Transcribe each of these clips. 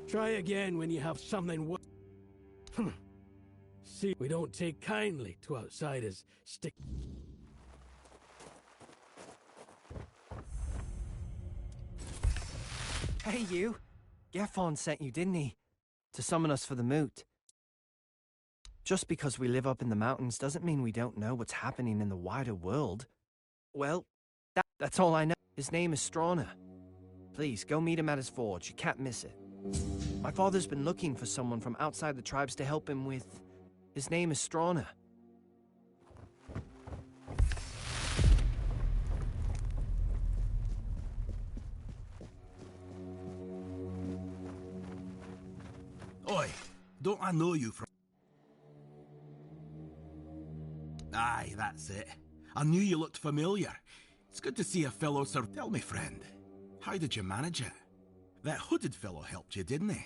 Try again when you have something. See, we don't take kindly to outsiders. Stick. Hey, you. Gaffon sent you, didn't he? To summon us for the moot. Just because we live up in the mountains doesn't mean we don't know what's happening in the wider world. Well, that's all I know. His name is Strana. Please, go meet him at his forge. You can't miss it. My father's been looking for someone from outside the tribes to help him with... His name is Strana. Oi, don't I know you from... Aye, that's it. I knew you looked familiar. It's good to see a fellow sir. Tell me, friend, how did you manage it? That hooded fellow helped you, didn't he?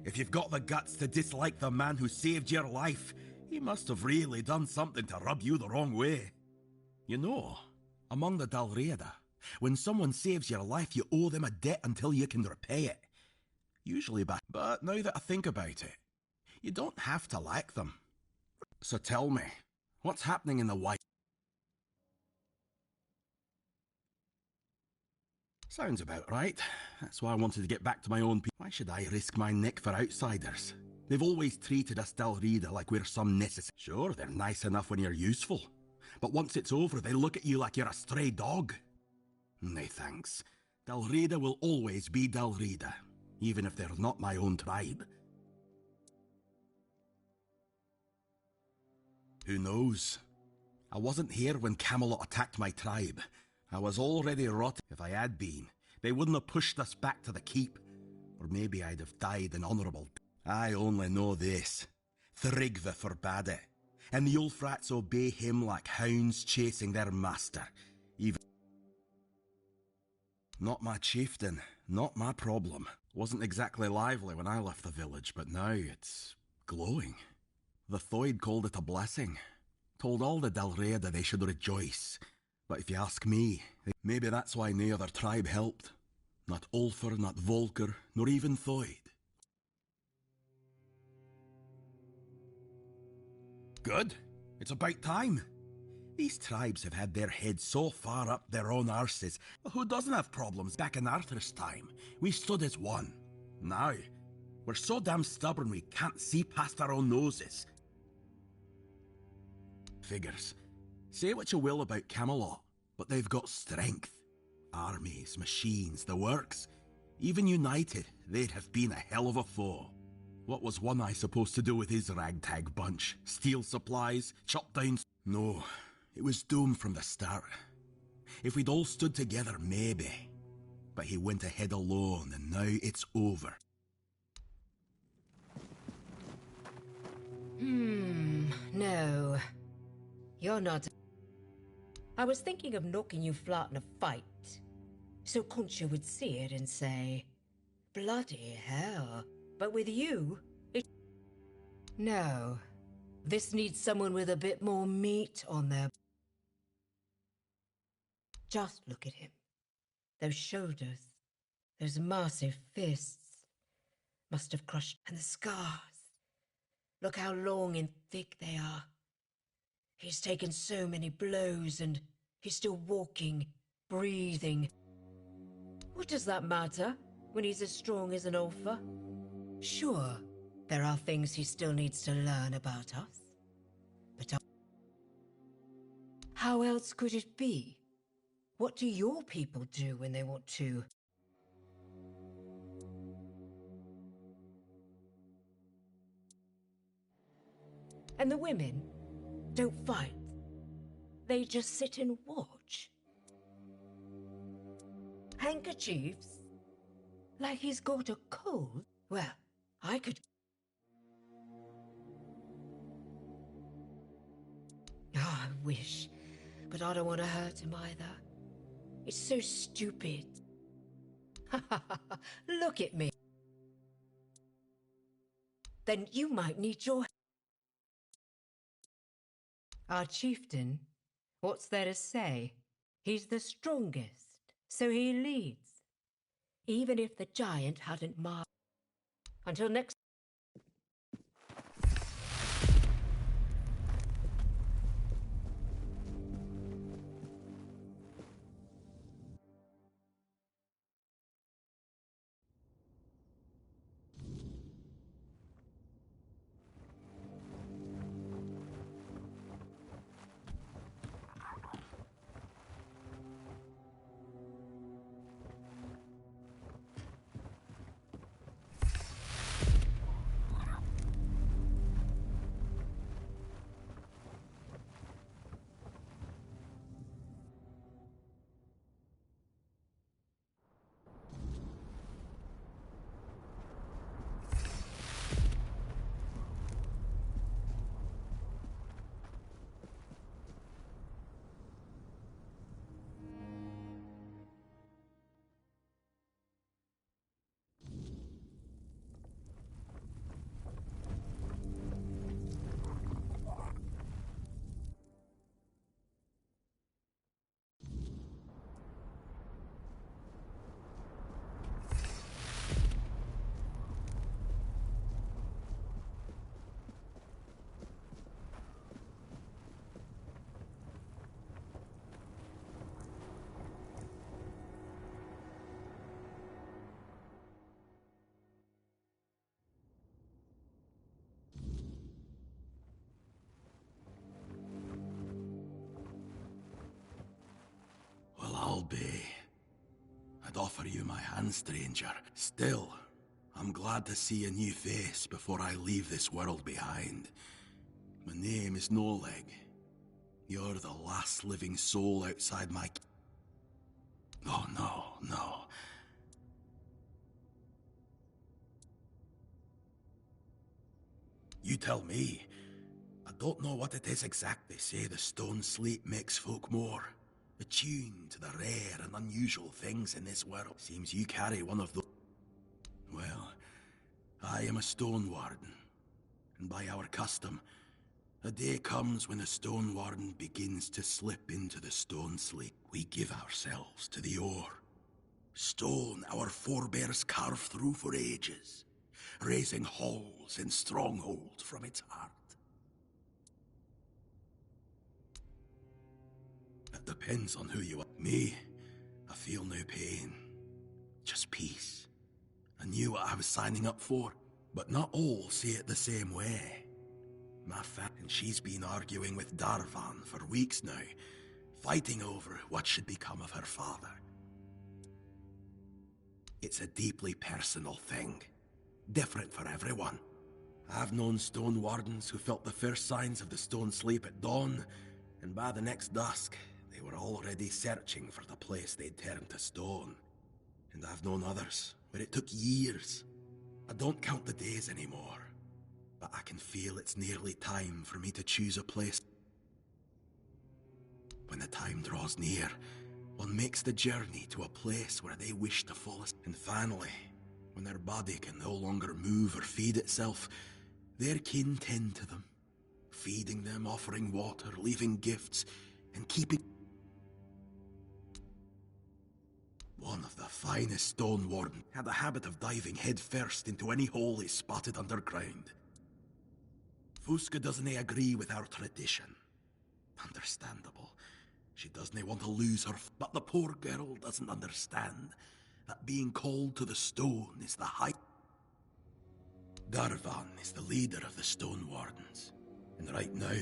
If you've got the guts to dislike the man who saved your life, he must have really done something to rub you the wrong way. You know, among the Dalriada, when someone saves your life, you owe them a debt until you can repay it. Usually back. But now that I think about it, you don't have to like them. So tell me, what's happening in the White? Sounds about right. That's why I wanted to get back to my own people. Why should I risk my neck for outsiders? They've always treated us Dalriada like we're some necessary. Sure, they're nice enough when you're useful. But once it's over, they look at you like you're a stray dog. Nay, thanks. Dalriada will always be Dalriada, even if they're not my own tribe. Who knows? I wasn't here when Camelot attacked my tribe. I was already rotten. If I had been, they wouldn't have pushed us back to the keep. Or maybe I'd have died an honourable death. I only know this. Thrigve forbade it. And the Ulfrats obey him like hounds chasing their master. Even... Not my chieftain, not my problem. Wasn't exactly lively when I left the village, but now it's glowing. The Thoid called it a blessing. Told all the Dalriada they should rejoice. But if you ask me, maybe that's why no other tribe helped. Not Ulfr, not Volker, nor even Thoid. Good. It's about time. These tribes have had their heads so far up their own arses. Who doesn't have problems? Back in Arthur's time, we stood as one. Now, we're so damn stubborn we can't see past our own noses. Figures. Say what you will about Camelot, but they've got strength. Armies, machines, the works. Even united, they'd have been a hell of a foe. What was One Eye supposed to do with his ragtag bunch? Steal supplies? Chop down? No, it was doomed from the start. If we'd all stood together, maybe. But he went ahead alone, and now it's over. No. You're not... I was thinking of knocking you flat in a fight, so Concha would see it and say, bloody hell. But with you, it... No. This needs someone with a bit more meat on their... Just look at him. Those shoulders. Those massive fists. Must have crushed... And the scars. Look how long and thick they are. He's taken so many blows and he's still walking, breathing. What does that matter when he's as strong as an Ulfr? Sure, there are things he still needs to learn about us. But how else could it be? What do your people do when they want to? And the women don't fight. They just sit and watch. Handkerchiefs? Like he's got a cold? Well, I could... Oh, I wish. But I don't want to hurt him either. It's so stupid. Look at me. Then you might need your... Our chieftain? What's there to say? He's the strongest, so he leads. Even if the giant hadn't marked. Until next. Well, I'll be. I'd offer you my hand, stranger. Still, I'm glad to see a new face before I leave this world behind. My name is Noleg. You're the last living soul outside my... Oh, no. You tell me. I don't know what it is exactly. Say the stone sleep makes folk more attuned to the rare and unusual things in this world. Seems you carry one of those. Well, I am a stone warden, and by our custom, a day comes when a stone warden begins to slip into the stone sleep. We give ourselves to the ore. Stone our forebears carved through for ages, raising halls and strongholds from its heart. It depends on who you are. Me, I feel no pain, just peace. I knew what I was signing up for, but not all see it the same way. My and she's been arguing with Darvan for weeks now, fighting over what should become of her father. It's a deeply personal thing, different for everyone. I've known stone wardens who felt the first signs of the stone sleep at dawn, and by the next dusk, they were already searching for the place they'd turned to stone. And I've known others where it took years. I don't count the days anymore, but I can feel it's nearly time for me to choose a place. When the time draws near, one makes the journey to a place where they wish to fall asleep. And finally, when their body can no longer move or feed itself, their kin tend to them, feeding them, offering water, leaving gifts, and keeping... One of the finest stone wardens had a habit of diving headfirst into any hole he spotted underground. Fusca doesn't agree with our tradition. Understandable. She doesn't want to lose her, but the poor girl doesn't understand that being called to the stone is the high... Darvan is the leader of the Stone Wardens, and right now,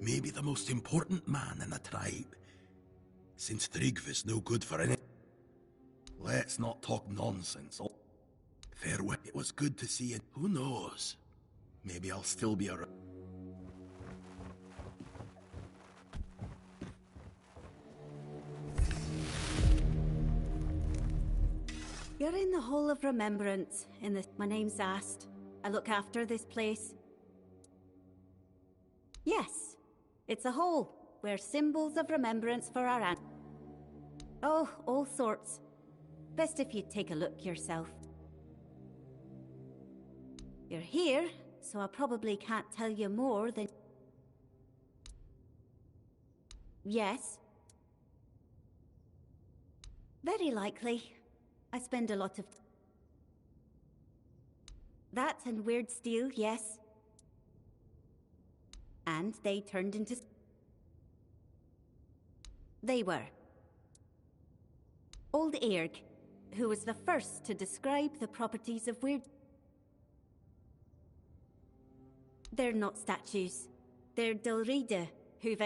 maybe the most important man in the tribe. Since Thrigv is no good for any... Let's not talk nonsense. Farewell. It was good to see you. Who knows? Maybe I'll still be around. You're in the Hall of Remembrance. My name's Ast. I look after this place. Yes, it's a hole where symbols of remembrance for our Oh, all sorts. Best if you take a look yourself. You're here, so I probably can't tell you more than... Yes. Very likely. I spend a lot of... That and weird steel, yes. And they turned into... They were. Old Airg, who was the first to describe the properties of weird... They're not statues. They're Dilrida, who've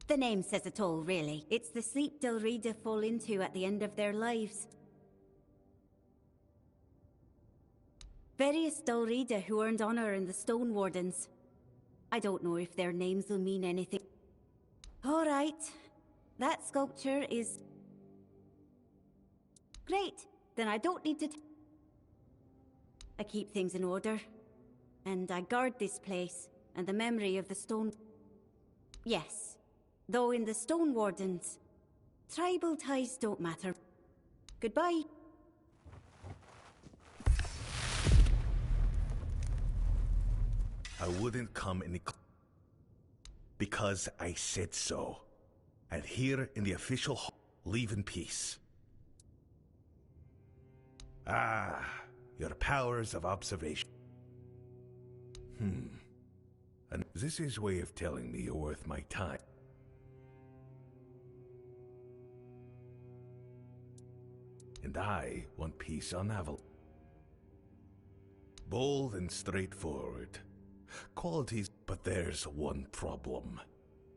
The name says it all, really. It's the sleep Dilrida fall into at the end of their lives. Various Dilrida who earned honor in the Stone Wardens. I don't know if their names will mean anything. All right. That sculpture is... Great. Then I don't need to... I keep things in order. And I guard this place, and the memory of the Stone... Yes. Though in the Stone Wardens, tribal ties don't matter. Goodbye. I wouldn't come any because I said so. And here in the official leave in peace. Ah, your powers of observation. And this is way of telling me you're worth my time. And I want peace on Avalon. Bold and straightforward. Qualities, but there's one problem.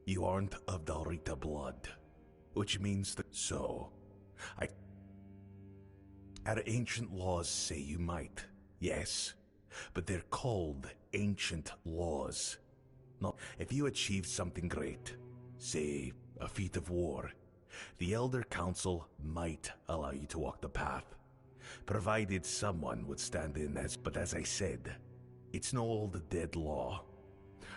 You aren't of Dalrita blood. Which means that Our ancient laws say you might, yes. But they're called ancient laws. Not if you achieve something great, say a feat of war, the Elder Council might allow you to walk the path, provided someone would stand in but as I said, it's no old dead law.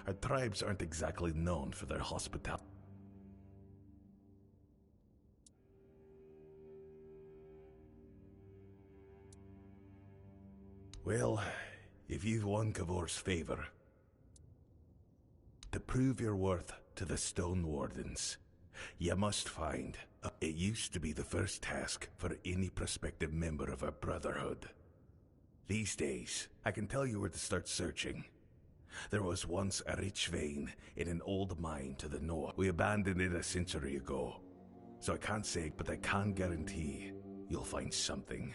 Our tribes aren't exactly known for their hospitality. Well, if you've won Kavor's favor, to prove your worth to the Stone Wardens, you must find... It used to be the first task for any prospective member of our Brotherhood. These days, I can tell you where to start searching. There was once a rich vein in an old mine to the north. We abandoned it a century ago. So I can't say, but I can guarantee you'll find something.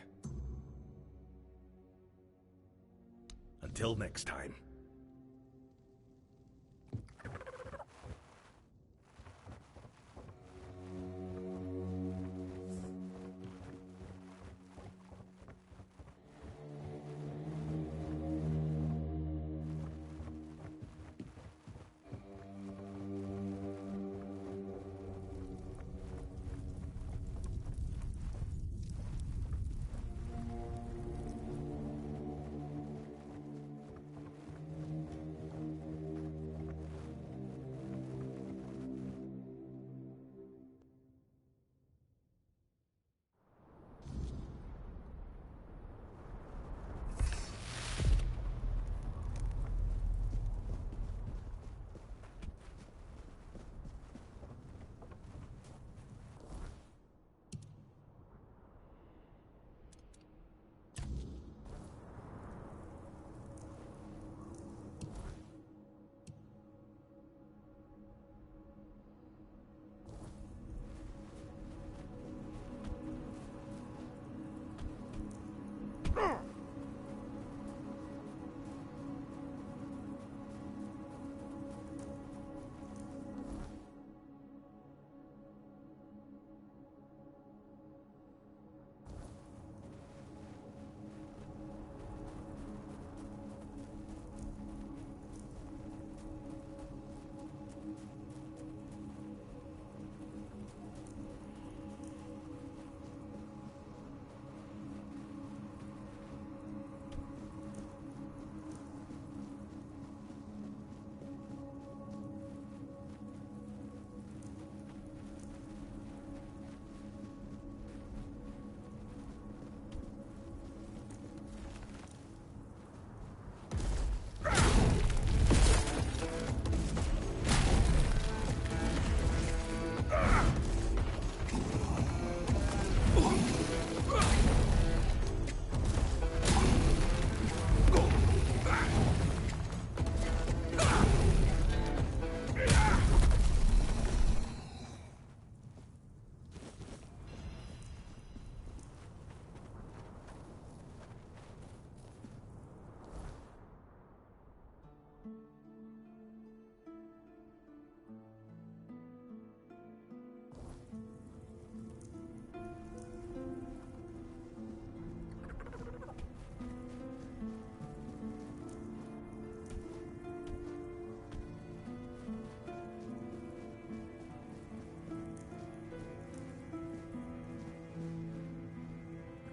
Until next time.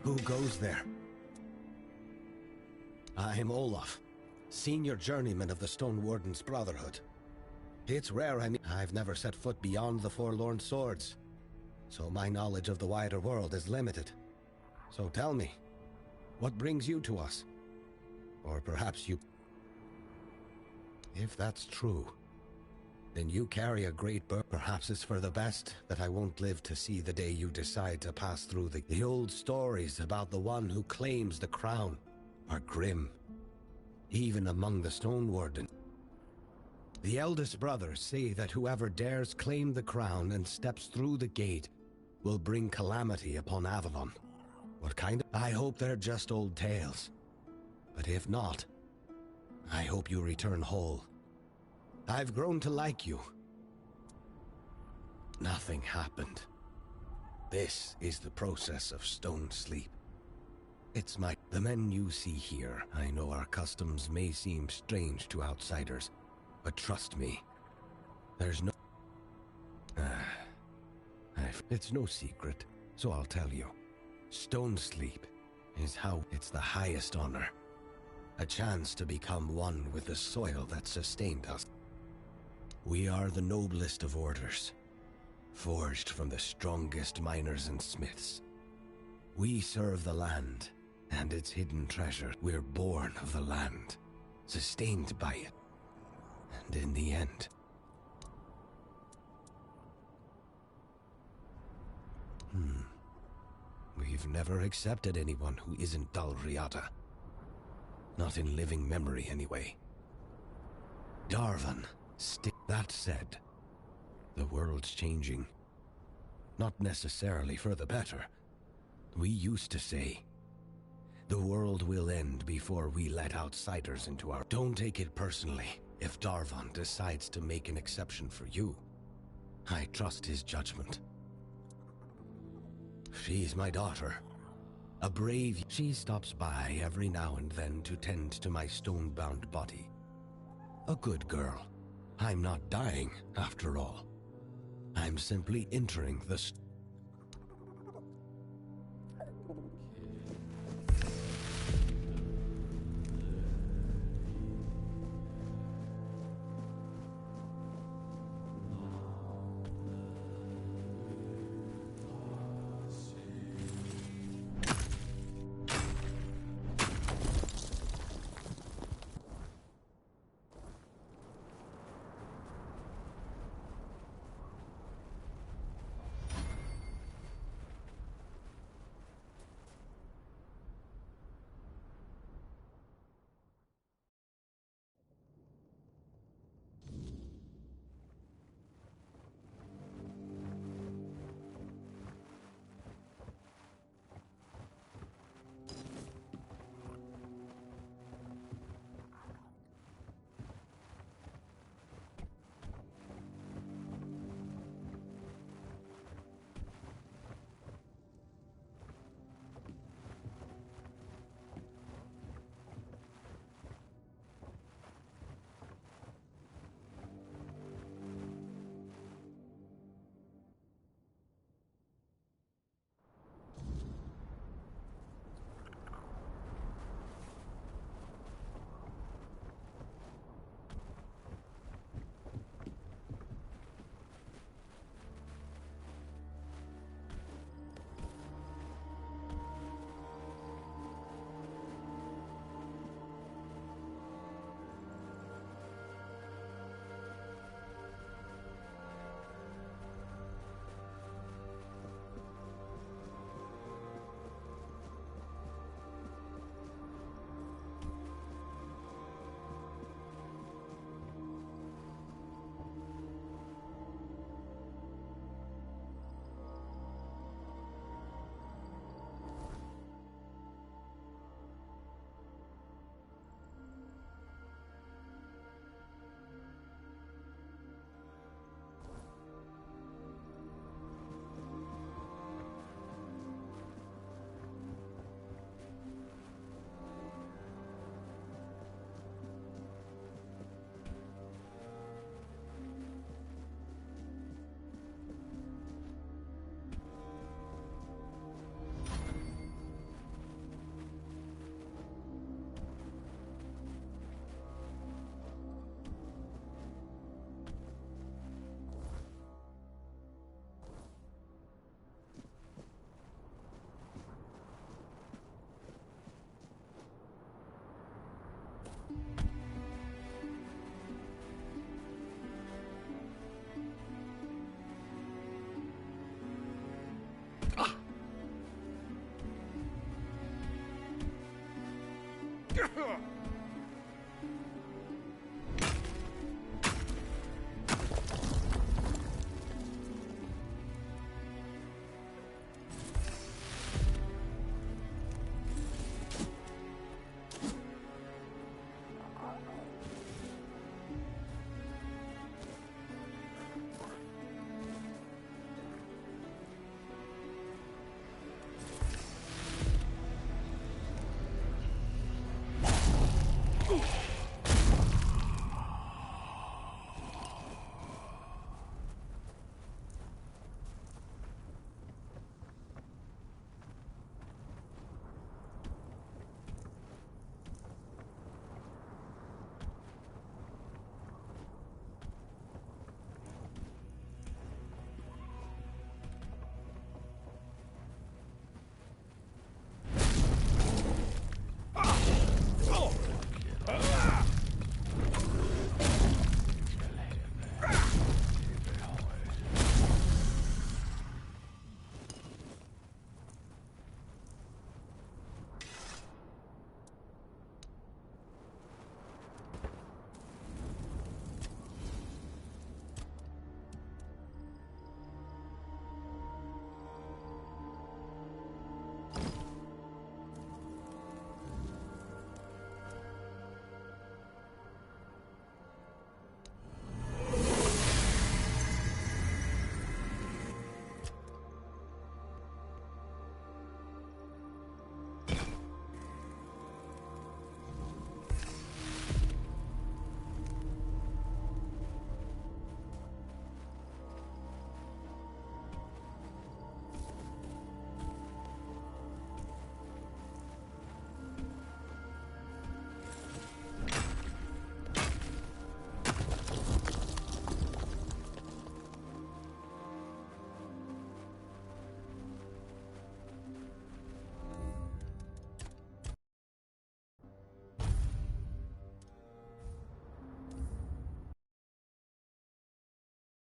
Who goes there? I'm Olaf, senior journeyman of the Stone Warden's Brotherhood. It's rare I've never set foot beyond the Forlorn Swords, so my knowledge of the wider world is limited. So tell me, what brings you to us? Or perhaps you... If that's true, then you carry a great burden. Perhaps it's for the best that I won't live to see the day you decide to pass through the old stories about the one who claims the crown are grim, even among the Stone Warden. The eldest brothers say that whoever dares claim the crown and steps through the gate will bring calamity upon Avalon. What kind of... I hope they're just old tales. But if not, I hope you return whole. I've grown to like you. Nothing happened. This is the process of stone sleep. It's the men you see here. I know our customs may seem strange to outsiders, but trust me, there's no... It's no secret, so I'll tell you. Stone sleep is how it's the highest honor. A chance to become one with the soil that sustained us. We are the noblest of orders, forged from the strongest miners and smiths. We serve the land and its hidden treasure. We're born of the land, sustained by it. And in the end... We've never accepted anyone who isn't Dalriata. Not in living memory, anyway. Darvan, that said, the world's changing. Not necessarily for the better. We used to say, the world will end before we let outsiders into our... Don't take it personally if Darvan decides to make an exception for you. I trust his judgment. She's my daughter. A brave... She stops by every now and then to tend to my stone-bound body. A good girl. I'm not dying, after all. I'm simply entering the...